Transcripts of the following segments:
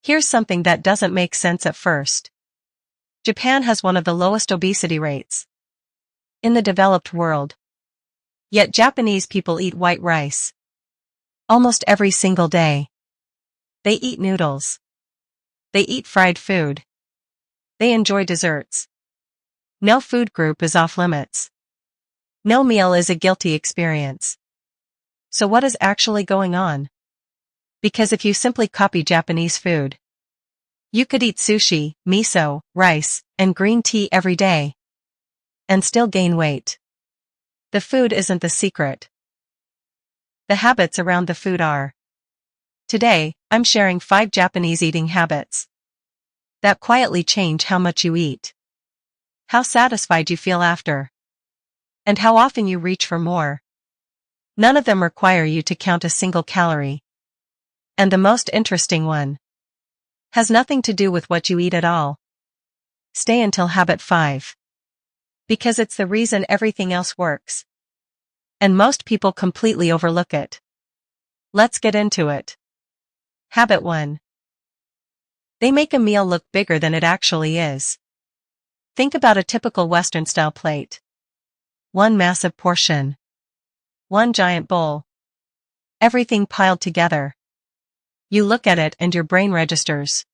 Here's something that doesn't make sense at first. Japan has one of the lowest obesity rates in the developed world. Yet Japanese people eat white rice almost every single day. They eat noodles. They eat fried food. They enjoy desserts. No food group is off limits. No meal is a guilty experience. So what is actually going on? Because if you simply copy Japanese food, you could eat sushi, miso, rice, and green tea every day and still gain weight. The food isn't the secret. The habits around the food are. Today, I'm sharing 5 Japanese eating habits that quietly change how much you eat, how satisfied you feel after, and how often you reach for more. None of them require you to count a single calorie. And the most interesting one has nothing to do with what you eat at all. Stay until habit 5. Because it's the reason everything else works. And most people completely overlook it. Let's get into it. Habit 1. They make a meal look bigger than it actually is. Think about a typical Western-style plate. One massive portion. One giant bowl. Everything piled together. You look at it and your brain registers.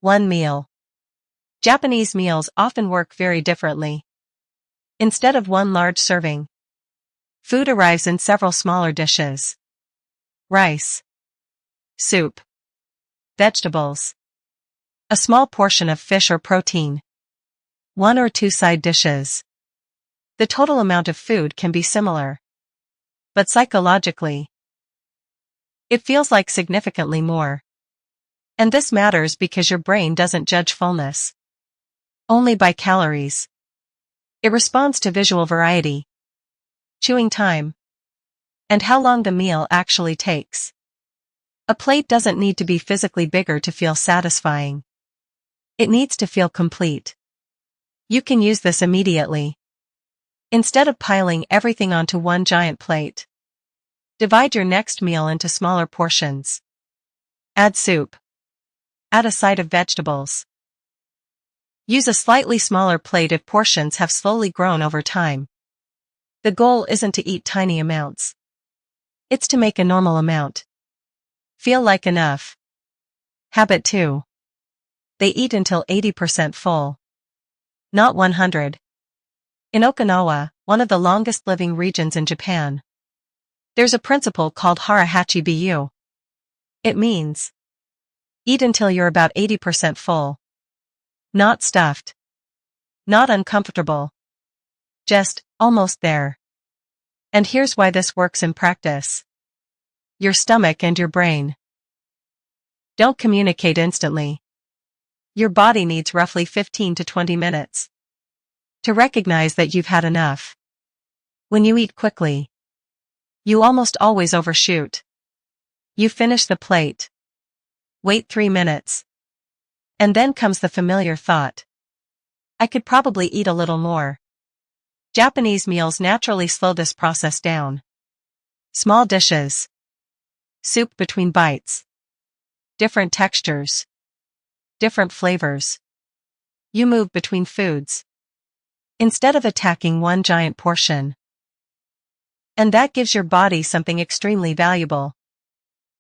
One meal. Japanese meals often work very differently. Instead of one large serving, food arrives in several smaller dishes. Rice. Soup. Vegetables. A small portion of fish or protein. 1 or 2 side dishes. The total amount of food can be similar. But psychologically, it feels like significantly more. And this matters because your brain doesn't judge fullness only by calories. It responds to visual variety, chewing time, and how long the meal actually takes. A plate doesn't need to be physically bigger to feel satisfying. It needs to feel complete. You can use this immediately. Instead of piling everything onto one giant plate, divide your next meal into smaller portions. Add soup. Add a side of vegetables. Use a slightly smaller plate if portions have slowly grown over time. The goal isn't to eat tiny amounts. It's to make a normal amount feel like enough. Habit 2. They eat until 80% full. Not 100. In Okinawa, one of the longest living regions in Japan, there's a principle called Hara Hachi Bu. It means, eat until you're about 80% full. Not stuffed. Not uncomfortable. Just, almost there. And here's why this works in practice. Your stomach and your brain don't communicate instantly. Your body needs roughly 15 to 20 minutes to recognize that you've had enough. When you eat quickly, you almost always overshoot. You finish the plate. Wait 3 minutes. And then comes the familiar thought. I could probably eat a little more. Japanese meals naturally slow this process down. Small dishes. Soup between bites. Different textures. Different flavors. You move between foods instead of attacking one giant portion. And that gives your body something extremely valuable.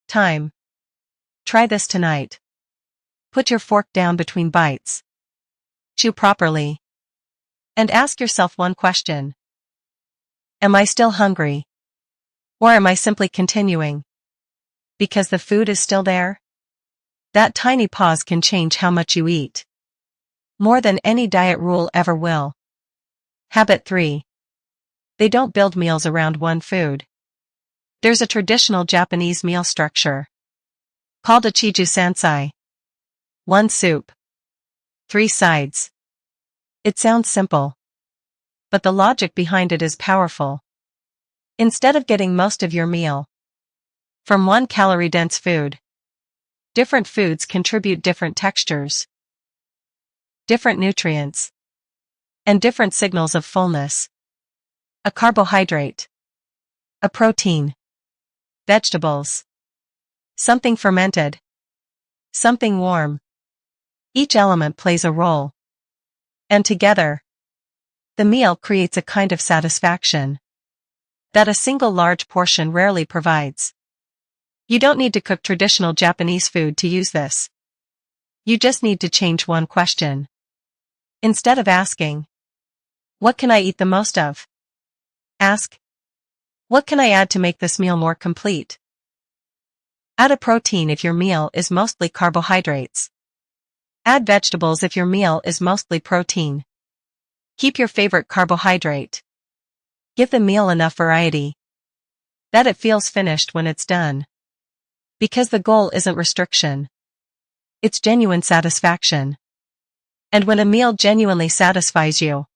Time. Try this tonight. Put your fork down between bites. Chew properly. And ask yourself one question. Am I still hungry? Or am I simply continuing because the food is still there? That tiny pause can change how much you eat. More than any diet rule ever will. Habit 3. They don't build meals around one food. There's a traditional Japanese meal structure called a chiju sansai. 1 soup. 3 sides. It sounds simple, but the logic behind it is powerful. Instead of getting most of your meal from one calorie-dense food, different foods contribute different textures, different nutrients, and different signals of fullness. A carbohydrate. A protein. Vegetables. Something fermented. something warm. Each element plays a role. And together, the meal creates a kind of satisfaction that a single large portion rarely provides. You don't need to cook traditional Japanese food to use this. You just need to change one question. Instead of asking, what can I eat the most of? Ask, what can I add to make this meal more complete? Add a protein if your meal is mostly carbohydrates. Add vegetables if your meal is mostly protein. Keep your favorite carbohydrate. Give the meal enough variety that it feels finished when it's done. Because the goal isn't restriction. It's genuine satisfaction. And when a meal genuinely satisfies you,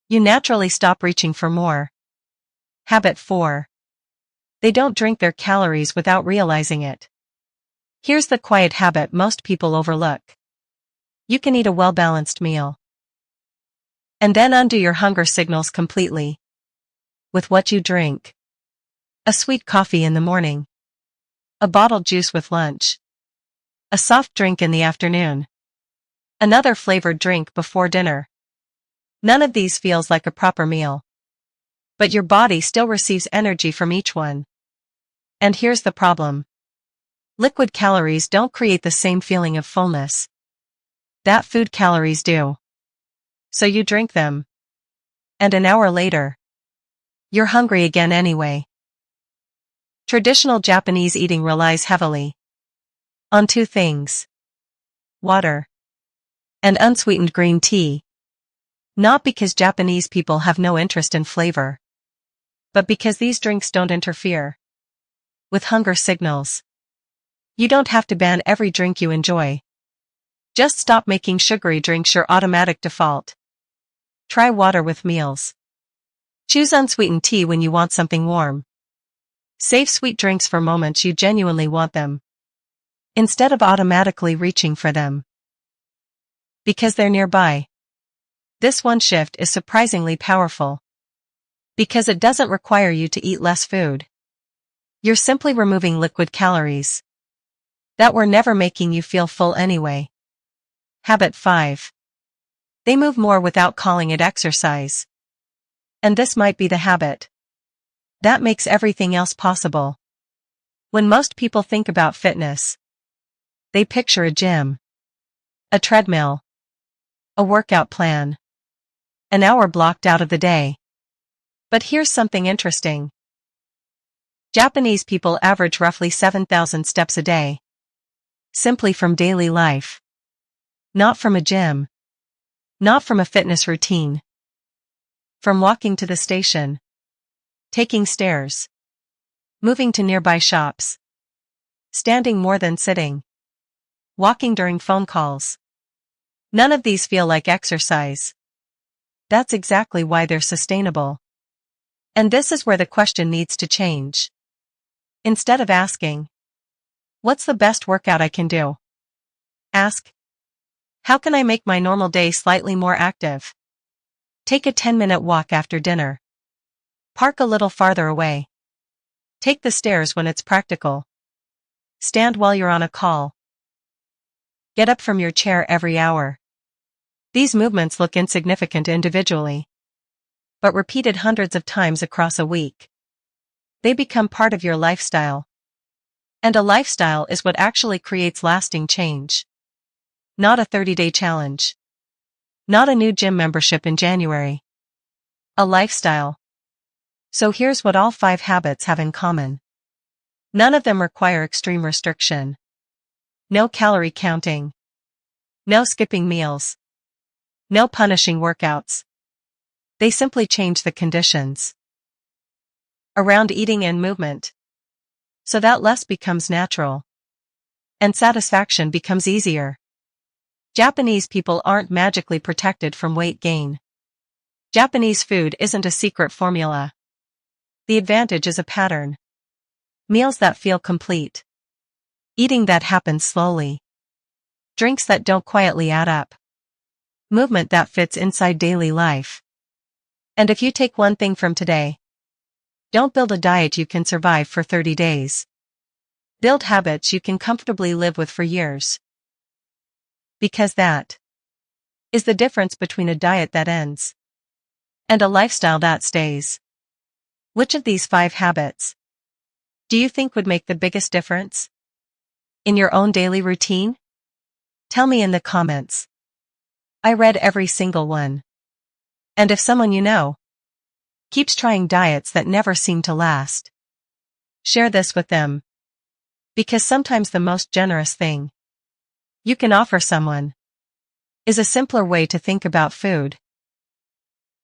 you naturally stop reaching for more. Habit 4. They don't drink their calories without realizing it. Here's the quiet habit most people overlook. You can eat a well-balanced meal and then undo your hunger signals completely with what you drink. A sweet coffee in the morning. A bottled juice with lunch. A soft drink in the afternoon. Another flavored drink before dinner. None of these feels like a proper meal. But your body still receives energy from each one. And here's the problem. Liquid calories don't create the same feeling of fullness that food calories do. So you drink them. And an hour later, you're hungry again anyway. Traditional Japanese eating relies heavily on two things: water and unsweetened green tea. Not because Japanese people have no interest in flavor, but because these drinks don't interfere with hunger signals. You don't have to ban every drink you enjoy. Just stop making sugary drinks your automatic default. Try water with meals. Choose unsweetened tea when you want something warm. Save sweet drinks for moments you genuinely want them, instead of automatically reaching for them because they're nearby. This one shift is surprisingly powerful because it doesn't require you to eat less food. You're simply removing liquid calories that were never making you feel full anyway. Habit 5. They move more without calling it exercise. And this might be the habit that makes everything else possible. When most people think about fitness, they picture a gym, a treadmill, a workout plan, an hour blocked out of the day. But here's something interesting. Japanese people average roughly 7,000 steps a day. Simply from daily life. Not from a gym. Not from a fitness routine. From walking to the station. Taking stairs. Moving to nearby shops. Standing more than sitting. Walking during phone calls. None of these feel like exercise. That's exactly why they're sustainable. And this is where the question needs to change. Instead of asking, what's the best workout I can do? Ask, how can I make my normal day slightly more active? Take a 10-minute walk after dinner. Park a little farther away. Take the stairs when it's practical. Stand while you're on a call. Get up from your chair every hour. These movements look insignificant individually, but repeated hundreds of times across a week, they become part of your lifestyle. And a lifestyle is what actually creates lasting change. Not a 30-day challenge. Not a new gym membership in January. A lifestyle. So here's what all 5 habits have in common. None of them require extreme restriction. No calorie counting. No skipping meals. No punishing workouts. They simply change the conditions around eating and movement, so that less becomes natural, and satisfaction becomes easier. Japanese people aren't magically protected from weight gain. Japanese food isn't a secret formula. The advantage is a pattern. Meals that feel complete. Eating that happens slowly. Drinks that don't quietly add up. Movement that fits inside daily life. And if you take one thing from today, don't build a diet you can survive for 30 days. Build habits you can comfortably live with for years. Because that is the difference between a diet that ends and a lifestyle that stays. Which of these 5 habits do you think would make the biggest difference in your own daily routine? Tell me in the comments. I read every single one. And if someone you know keeps trying diets that never seem to last, share this with them. Because sometimes the most generous thing you can offer someone is a simpler way to think about food.